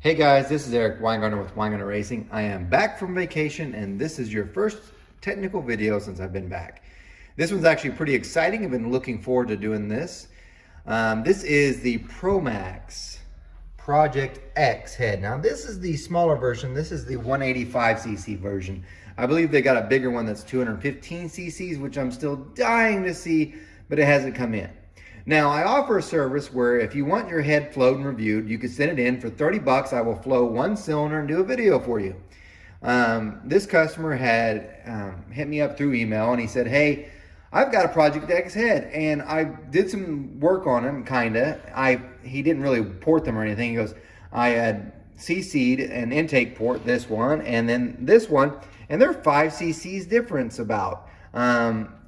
Hey guys, this is Eric Weingartner with Weingartner Racing. I am back from vacation and this is your first technical video since I've been back. This one's actually pretty exciting. I've been looking forward to doing this. This is the Promaxx Project X head. Now this is the smaller version. This is the 185cc version. I believe they got a bigger one that's 215 cc's, which I'm still dying to see, but it hasn't come in. Now, I offer a service where if you want your head flowed and reviewed, you can send it in for 30 bucks. I will flow one cylinder and do a video for you. This customer had hit me up through email and he said, hey, I've got a Project X head and I did some work on him, kinda. He didn't really port them or anything. He goes, I had CC'd an intake port, this one, and then this one, and they're 5 cc's difference about.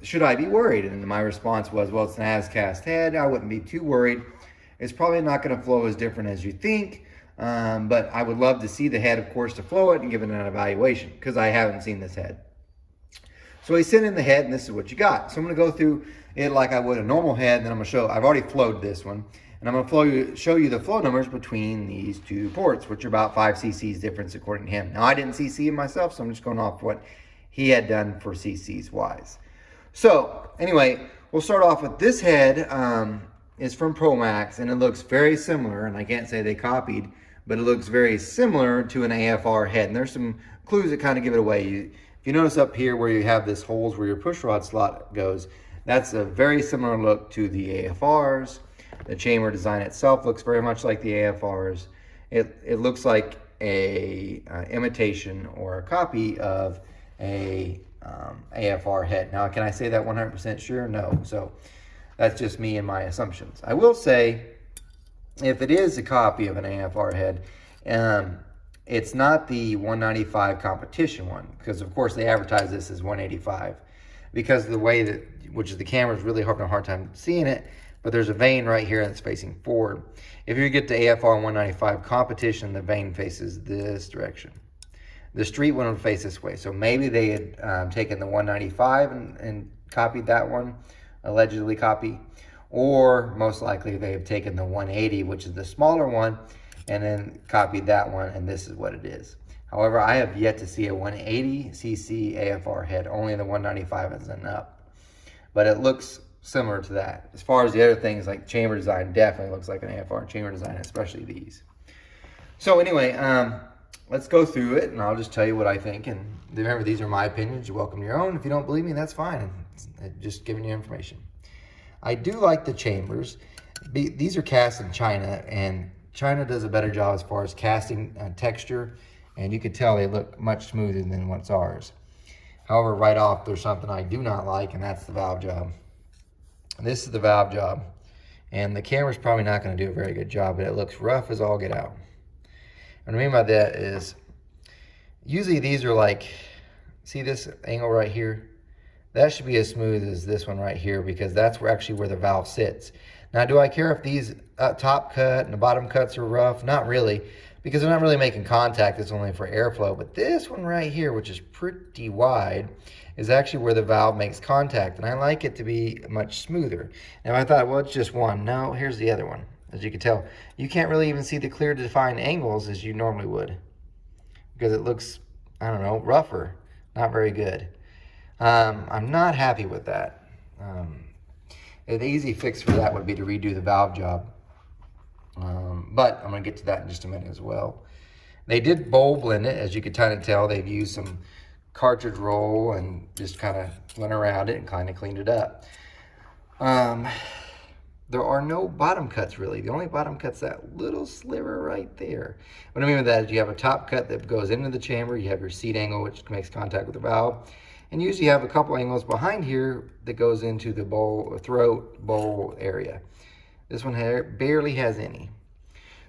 Should I be worried? And my response was, well, it's an as-cast head. I wouldn't be too worried. It's probably not going to flow as different as you think, but I would love to see the head, of course, to flow it and give it an evaluation because I haven't seen this head. So he sent in the head, and this is what you got. So I'm going to go through it like I would a normal head, and then I'm going to show, I've already flowed this one, and I'm going to show you the flow numbers between these two ports, which are about 5 cc's difference according to him. Now, I didn't CC him myself, so I'm just going off what he had done for cc's wise. So anyway, we'll start off with this head. Is from Promaxx, and it looks very similar, and I can't say they copied, but it looks very similar to an AFR head. And there's some clues that kind of give it away. If you notice up here where you have this holes where your push rod slot goes, that's a very similar look to the AFRs. The chamber design itself looks very much like the AFRs. It looks like a imitation or a copy of a AFR head. Now, can I say that 100% sure? No. So that's just me and my assumptions. I will say, if it is a copy of an AFR head, it's not the 195 competition one, because of course they advertise this as 185 because of the way that, which is the camera's really having a hard time seeing it, but there's a vane right here that's facing forward. If you get to AFR 195 competition, the vane faces this direction. The street one would face this way. So maybe they had taken the 195 and copied that one, allegedly copy, or most likely they have taken the 180, which is the smaller one, and then copied that one, and this is what it is. However, I have yet to see a 180cc AFR head, only the 195 is and up. But it looks similar to that. As far as the other things, like chamber design, definitely looks like an AFR chamber design, especially these. So anyway, let's go through it, and I'll just tell you what I think. And remember, these are my opinions. You're welcome to your own. If you don't believe me, that's fine. I'm just giving you information. I do like the chambers. These are cast in China, and China does a better job as far as casting texture, and you can tell they look much smoother than what's ours. However, right off, there's something I do not like, and that's the valve job. This is the valve job, and the camera's probably not going to do a very good job, but it looks rough as all get out. What I mean by that is, usually these are like, see this angle right here? That should be as smooth as this one right here, because that's actually where the valve sits. Now, do I care if these top cut and the bottom cuts are rough? Not really, because they're not really making contact. It's only for airflow. But this one right here, which is pretty wide, is actually where the valve makes contact. And I like it to be much smoother. Now, I thought, well, it's just one. No, here's the other one. As you can tell, you can't really even see the clear defined angles as you normally would, because it looks, I don't know, rougher, not very good. I'm not happy with that. An easy fix for that would be to redo the valve job, but I'm going to get to that in just a minute as well. They did bowl blend it, as you can kind of tell. They've used some cartridge roll and just kind of went around it and kind of cleaned it up. There are no bottom cuts, really. The only bottom cut's that little sliver right there. What I mean by that is you have a top cut that goes into the chamber. You have your seat angle, which makes contact with the valve. And usually you have a couple angles behind here that goes into the bowl, throat bowl area. This one here barely has any.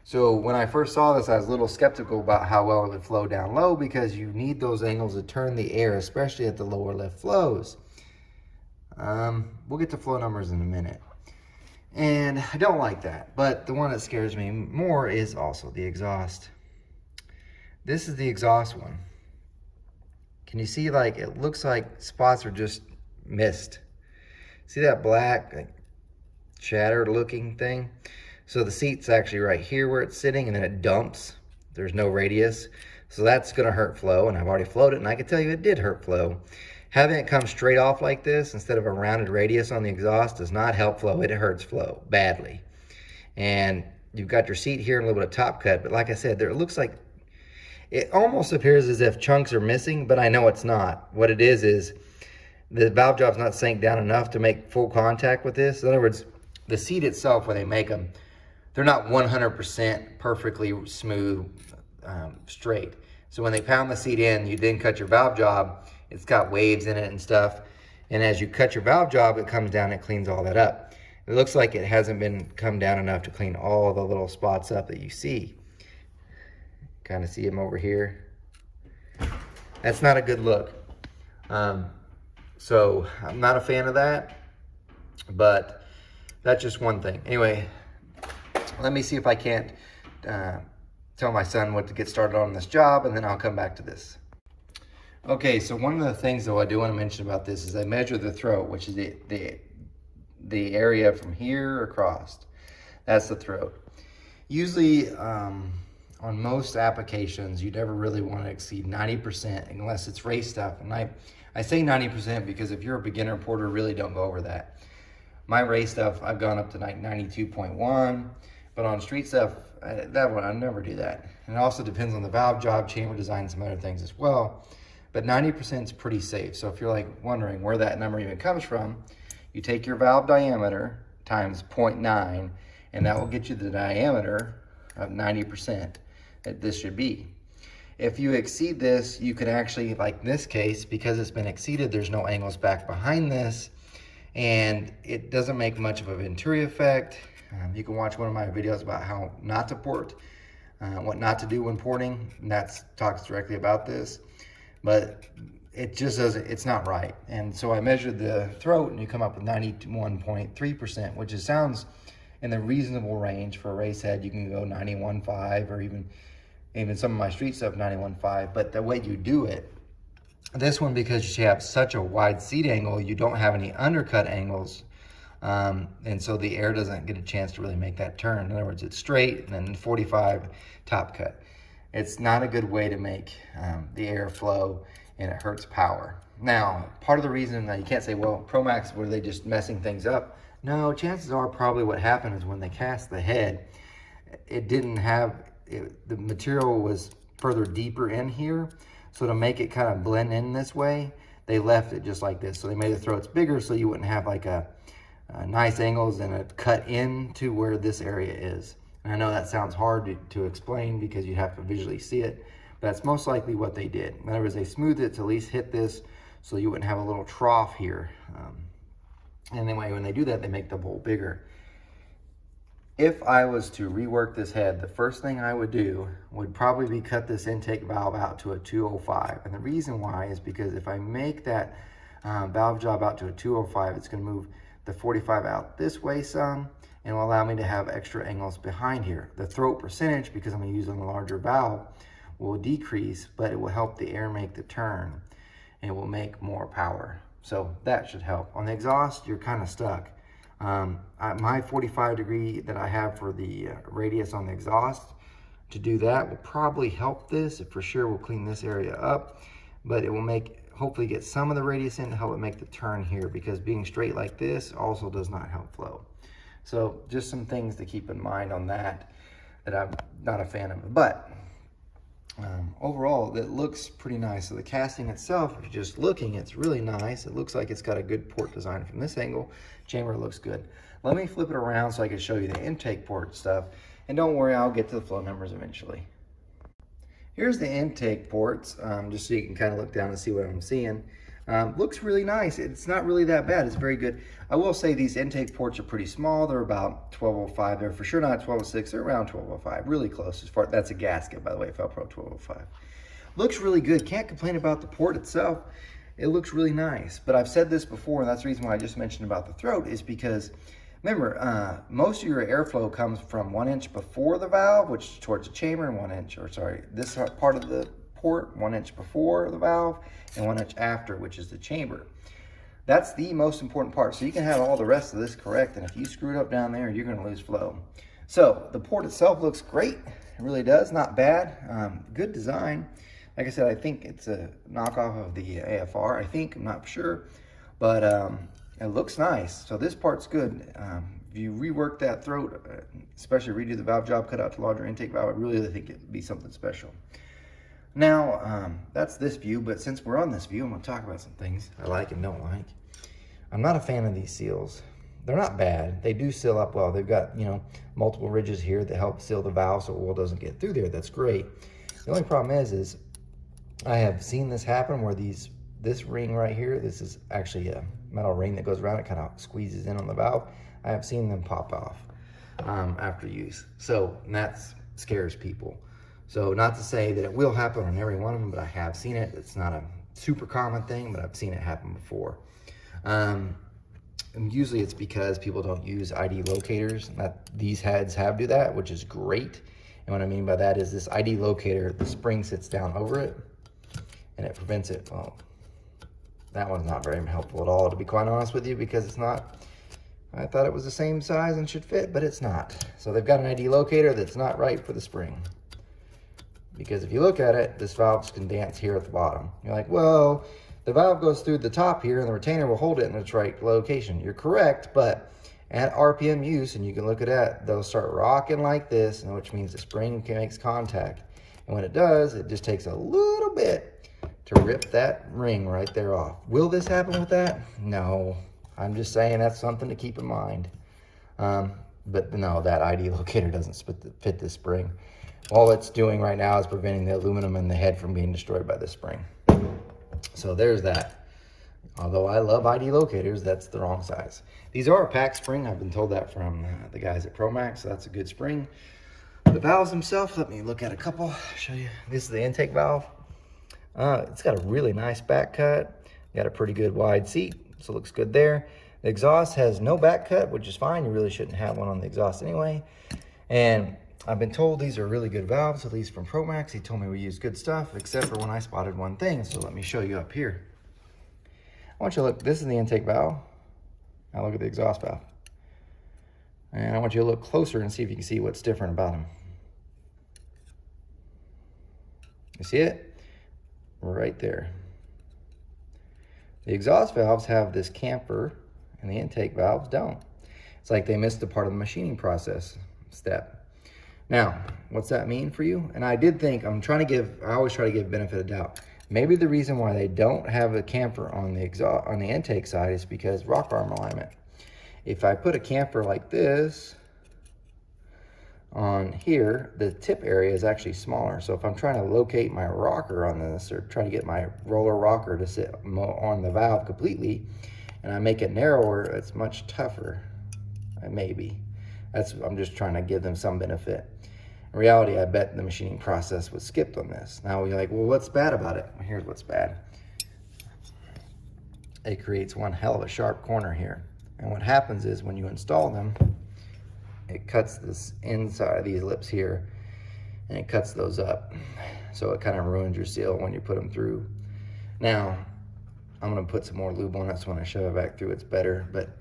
So when I first saw this, I was a little skeptical about how well it would flow down low, because you need those angles to turn the air, especially at the lower lift flows. We'll get to flow numbers in a minute. And I don't like that, but the one that scares me more is also the exhaust. This is the exhaust one. Can you see, like, it looks like spots are just missed. See that black, like, shattered looking thing? So the seat's actually right here where it's sitting, and then it dumps there's no radius. So that's gonna hurt flow, and I've already flowed it, and I can tell you it did hurt flow. Having it come straight off like this instead of a rounded radius on the exhaust does not help flow. It hurts flow badly. And you've got your seat here and a little bit of top cut, but like I said, there, it looks like, it almost appears as if chunks are missing, but I know it's not. What it is the valve job's not sank down enough to make full contact with this. In other words, the seat itself, when they make them, they're not 100% perfectly smooth, straight. So when they pound the seat in, you then cut your valve job, it's got waves in it and stuff. And as you cut your valve job, it comes down and cleans all that up. It looks like it hasn't been come down enough to clean all the little spots up that you see. Kind of see them over here. That's not a good look. So I'm not a fan of that, but that's just one thing. Anyway, let me see if I can't tell my son what to get started on this job, and then I'll come back to this. Okay, so one of the things though I do want to mention about this is I measure the throat, which is the area from here across. That's the throat. Usually on most applications, you never really want to exceed 90% unless it's race stuff. And I say 90% because if you're a beginner porter, really don't go over that. My race stuff, I've gone up to like 92.1, but on street stuff, that one, I never do that. And it also depends on the valve job, chamber design, some other things as well. But 90% is pretty safe. So if you're like wondering where that number even comes from, you take your valve diameter times 0.9, and that will get you the diameter of 90% that this should be. If you exceed this, you can actually, like in this case, because it's been exceeded, there's no angles back behind this, and it doesn't make much of a venturi effect. You can watch one of my videos about how not to port, what not to do when porting, and that talks directly about this. But it just doesn't, it's not right. And so I measured the throat, and you come up with 91.3%, which is, sounds in the reasonable range for a race head. You can go 91.5 or even some of my street stuff 91.5. But the way you do it, this one, because you have such a wide seat angle, you don't have any undercut angles. And so the air doesn't get a chance to really make that turn. In other words, it's straight and then 45 top cut. It's not a good way to make the air flow, and it hurts power. Now, part of the reason that you can't say, well, Promaxx, were they just messing things up? No, chances are probably what happened is when they cast the head, it didn't have, the material was further deeper in here. So to make it kind of blend in this way, they left it just like this. So they made the throats bigger so you wouldn't have like a nice angles and a cut into where this area is. And I know that sounds hard to explain because you have to visually see it, but that's most likely what they did. In other words, they smoothed it to at least hit this so you wouldn't have a little trough here. And anyway, when they do that, they make the bowl bigger. If I was to rework this head, the first thing I would do would probably be cut this intake valve out to a 205. And the reason why is because if I make that valve job out to a 205, it's going to move the 45 out this way some, and will allow me to have extra angles behind here. The throat percentage, because I'm using a larger valve, will decrease, but it will help the air make the turn, and it will make more power. So that should help. On the exhaust, you're kind of stuck. My 45 degree that I have for the radius on the exhaust, to do that will probably help this. It for sure will clean this area up, but it will make, hopefully get some of the radius in to help it make the turn here, because being straight like this also does not help flow. So just some things to keep in mind on that I'm not a fan of. But overall, it looks pretty nice. So the casting itself, if you're just looking, it's really nice. It looks like it's got a good port design from this angle. Chamber looks good. Let me flip it around so I can show you the intake port stuff. And don't worry, I'll get to the flow numbers eventually. Here's the intake ports, just so you can kind of look down and see what I'm seeing. Looks really nice. It's not really that bad. It's very good. I will say these intake ports are pretty small. They're about 1205. They're for sure not 1206. They're around 1205. Really close. As far, that's a gasket, by the way, Felpro 1205. Looks really good. Can't complain about the port itself. It looks really nice. But I've said this before, and that's the reason why I just mentioned about the throat, is because remember, most of your airflow comes from 1 inch before the valve, which is towards the chamber, and 1 inch, or sorry, this part of the port, 1 inch before the valve, and 1 inch after, which is the chamber. That's the most important part. So you can have all the rest of this correct, and if you screw it up down there, you're going to lose flow. So the port itself looks great. It really does, not bad. Good design. Like I said, I think it's a knockoff of the AFR. I think, I'm not sure, but it looks nice. So this part's good. If you rework that throat, especially redo the valve job, cut out the larger intake valve, I really think it'd be something special. Now, that's this view, but since we're on this view, I'm gonna talk about some things I like and don't like. I'm not a fan of these seals. They're not bad. They do seal up well. They've got, you know, multiple ridges here that help seal the valve so oil doesn't get through there. That's great. The only problem is I have seen this happen where this ring right here, this is actually a metal ring that goes around, it kind of squeezes in on the valve. I have seen them pop off after use. So, and that scares people. So not to say that it will happen on every one of them, but I have seen it. It's not a super common thing, but I've seen it happen before. And usually it's because people don't use ID locators. These heads do that, which is great. And what I mean by that is this ID locator, the spring sits down over it and it prevents it. Well, that one's not very helpful at all, to be quite honest with you, because it's not, I thought it was the same size and should fit, but it's not. So they've got an ID locator that's not right for the spring. Because if you look at it, this valve can dance here at the bottom. You're like, well, the valve goes through the top here and the retainer will hold it in its right location. You're correct, but at RPM use, and you can look at that, they'll start rocking like this, which means the spring makes contact. And when it does, it just takes a little bit to rip that ring right there off. Will this happen with that? No. I'm just saying that's something to keep in mind. But no, that ID locator doesn't fit the spring. All it's doing right now is preventing the aluminum in the head from being destroyed by the spring. So there's that. Although I love ID locators, that's the wrong size. These are a pack spring. I've been told that from the guys at Promaxx, so that's a good spring. The valves themselves, let me look at a couple, show you. This is the intake valve. It's got a really nice back cut. Got a pretty good wide seat, so it looks good there. The exhaust has no back cut, which is fine. You really shouldn't have one on the exhaust anyway. And I've been told these are really good valves, at least from Promaxx. He told me we use good stuff, except for when I spotted one thing. So let me show you up here. I want you to look, this is the intake valve. Now look at the exhaust valve. And I want you to look closer and see if you can see what's different about them. You see it? Right there. The exhaust valves have this camper and the intake valves don't. It's like they missed a part of the machining process step. Now, what's that mean for you? And I did think, I always try to give benefit of doubt. Maybe the reason why they don't have a camper on the intake side is because rock arm alignment. If I put a camper like this on here, the tip area is actually smaller. So if I'm trying to locate my rocker on this, or try to get my roller rocker to sit on the valve completely, and I make it narrower, it's much tougher. Maybe. I'm just trying to give them some benefit. In reality, I bet the machining process was skipped on this. Now you're like, well, what's bad about it? Well, here's what's bad. It creates one hell of a sharp corner here. And what happens is when you install them, it cuts this inside of these lips here, and it cuts those up. So it kind of ruins your seal when you put them through. Now, I'm gonna put some more lube on it, so when I shove it back through, it's better, but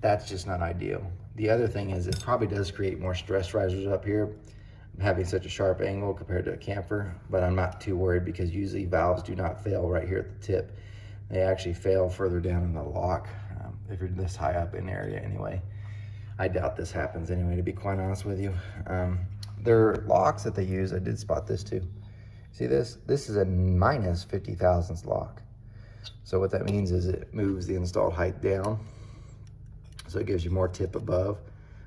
that's just not ideal. The other thing is it probably does create more stress risers up here, having such a sharp angle compared to a camper, but I'm not too worried because usually valves do not fail right here at the tip. They actually fail further down in the lock if you're this high up in area anyway. I doubt this happens anyway, to be quite honest with you. Their locks that they use, I did spot this too. See this? This is a minus 50 thousandths lock. So what that means is it moves the installed height down. So it gives you more tip above,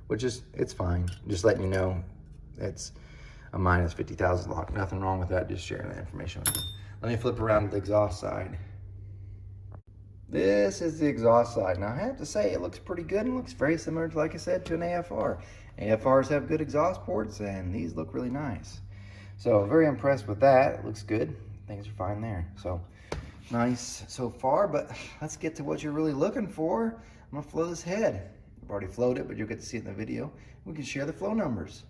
which is, it's fine. Just letting you know, it's a minus 50 thousandths lock. Nothing wrong with that, just sharing that information with you. Let me flip around to the exhaust side. This is the exhaust side. Now I have to say, it looks pretty good and looks very similar, like I said, to an AFR. AFRs have good exhaust ports and these look really nice. So very impressed with that. It looks good. Things are fine there. So nice so far, but let's get to what you're really looking for. I'm gonna flow this head. I've already flowed it, but you'll get to see it in the video. We can share the flow numbers.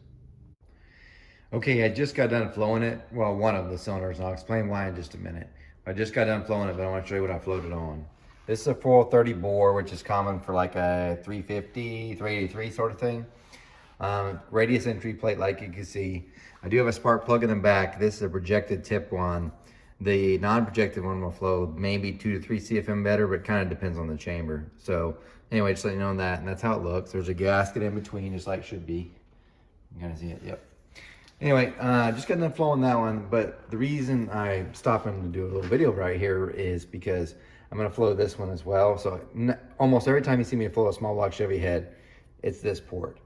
Okay, I just got done flowing it. Well, one of the cylinders, and I'll explain why in just a minute. I just got done flowing it, but I want to show you what I floated on. This is a 430 bore, which is common for like a 350, 383 sort of thing. Radius entry plate, like you can see. I do have a spark plug in the back. This is a projected tip one. The non-projected one will flow maybe 2 to 3 CFM better, but it kind of depends on the chamber. So anyway, just let you know that, and that's how it looks. There's a gasket in between, just like it should be. You kind of see it, yep. Anyway, just getting the flow on that one, but the reason I'm stopping to do a little video right here is because I'm gonna flow this one as well. So almost every time you see me flow a small block Chevy head, it's this port.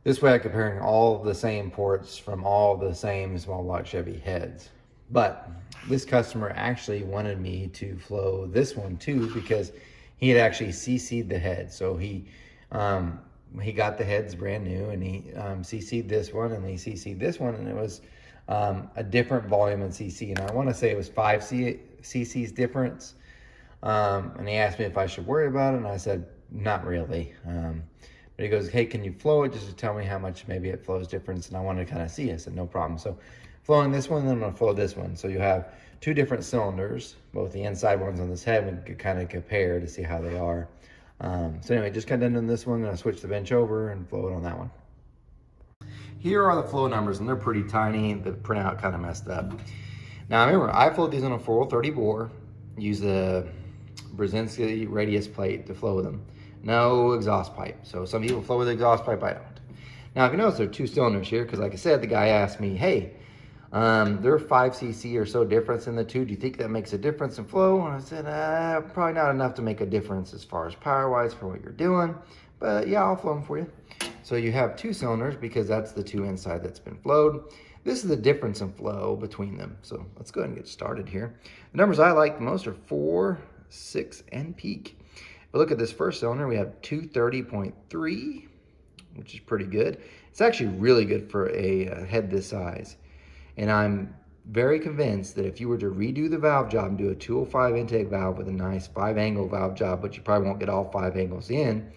This way I'm comparing all the same ports from all the same small block Chevy heads. But this customer actually wanted me to flow this one too, because he had actually CC'd the head. So he got the heads brand new, and he CC'd this one, and he CC'd this one, and it was a different volume in CC. And I want to say it was 5 cc's difference. And he asked me if I should worry about it, and I said, not really. But he goes, hey, can you flow it just to tell me how much maybe it flows difference? And I wanted to kind of see. I said, no problem. So flowing this one, then I'm going to flow this one. So you have 2 different cylinders, both the inside ones on this head. We could kind of compare to see how they are. So anyway, just kind of done this one. I'm going to switch the bench over and flow it on that one. Here are the flow numbers, and they're pretty tiny. The printout kind of messed up. Now remember, I flowed these on a 430 bore. Use the Brzezinski radius plate to flow them. No exhaust pipe. So some people flow with the exhaust pipe, I don't. Now if you notice, there are 2 cylinders here, because like I said, the guy asked me, hey, there are 5 cc or so difference in the 2. Do you think that makes a difference in flow? And I said, probably not enough to make a difference as far as power-wise for what you're doing. But yeah, I'll flow them for you. So you have 2 cylinders, because that's the 2 inside that's been flowed. This is the difference in flow between them. So let's go ahead and get started here. The numbers I like the most are 4, 6, and peak. But look at this first cylinder. We have 230.3, which is pretty good. It's actually really good for a head this size. And I'm very convinced that if you were to redo the valve job and do a 205 intake valve with a nice 5-angle valve job, but you probably won't get all 5 angles in,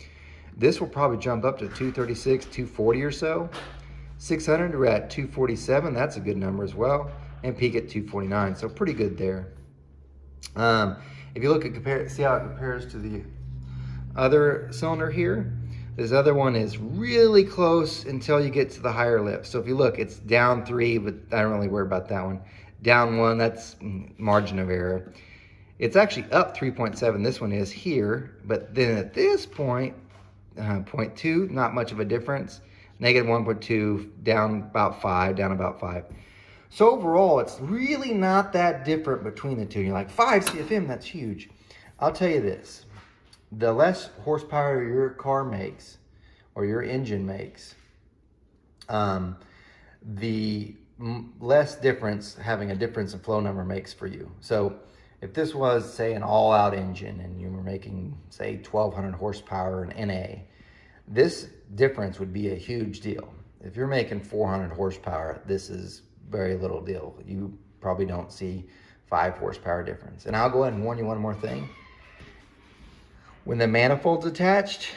this will probably jump up to 236, 240 or so. 600, we're at 247. That's a good number as well. And peak at 249. So pretty good there. If you look at see how it compares to the other cylinder here. This other one is really close until you get to the higher lift. So if you look, it's down 3, but I don't really worry about that one. Down 1, that's margin of error. It's actually up 3.7. This one is here, but then at this point, 0.2, not much of a difference. Negative 1.2, down about 5, down about 5. So overall, it's really not that different between the two. You're like, 5 CFM, that's huge. I'll tell you this. The less horsepower your car makes, or your engine makes, the less difference having a difference in flow number makes for you. So if this was, say, an all-out engine and you were making, say, 1,200 horsepower in NA, this difference would be a huge deal. If you're making 400 horsepower, this is very little deal. You probably don't see 5 horsepower difference. And I'll go ahead and warn you one more thing. When the manifold's attached,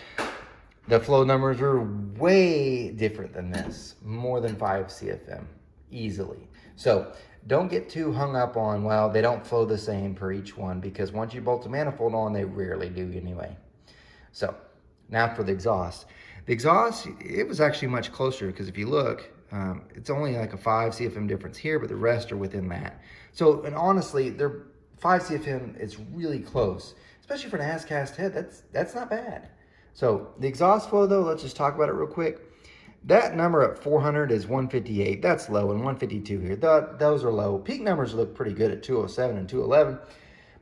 the flow numbers are way different than this. More than 5 CFM, easily. So don't get too hung up on, well, they don't flow the same per each one, because once you bolt the manifold on, they rarely do anyway. So now for the exhaust. The exhaust, it was actually much closer, because if you look, it's only like a 5 CFM difference here, but the rest are within that. So, and honestly, they're 5 CFM, it's really close. Especially for an ass-cast head, that's not bad. So the exhaust flow though, let's just talk about it real quick. That number at 400 is 158. That's low, and 152 here. Those are low. Peak numbers look pretty good at 207 and 211.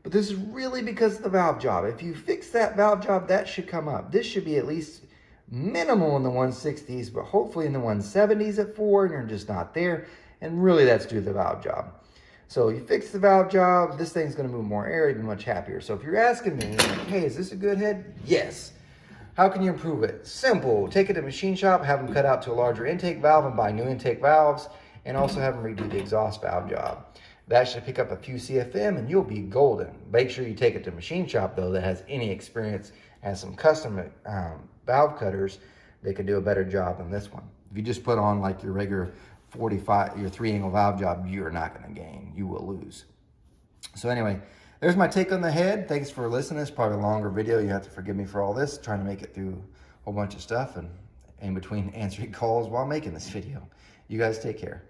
But this is really because of the valve job. If you fix that valve job, that should come up. This should be at least minimal in the 160s, but hopefully in the 170s at 4, and you're just not there. And really that's due to the valve job. So you fix the valve job, this thing's gonna move more air, you'll be much happier. So if you're asking me, like, hey, is this a good head? Yes. How can you improve it? Simple. Take it to a machine shop, have them cut out to a larger intake valve and buy new intake valves, and also have them redo the exhaust valve job. That should pick up a few CFM and you'll be golden. Make sure you take it to a machine shop though that has any experience and some custom valve cutters. They could do a better job than this one. If you just put on like your regular 45, your 3-angle valve job, you're not gonna gain, you will lose. So anyway, there's my take on the head. Thanks for listening. It's probably a longer video. You have to forgive me for all this, trying to make it through a whole bunch of stuff. And in between answering calls while making this video. You guys take care.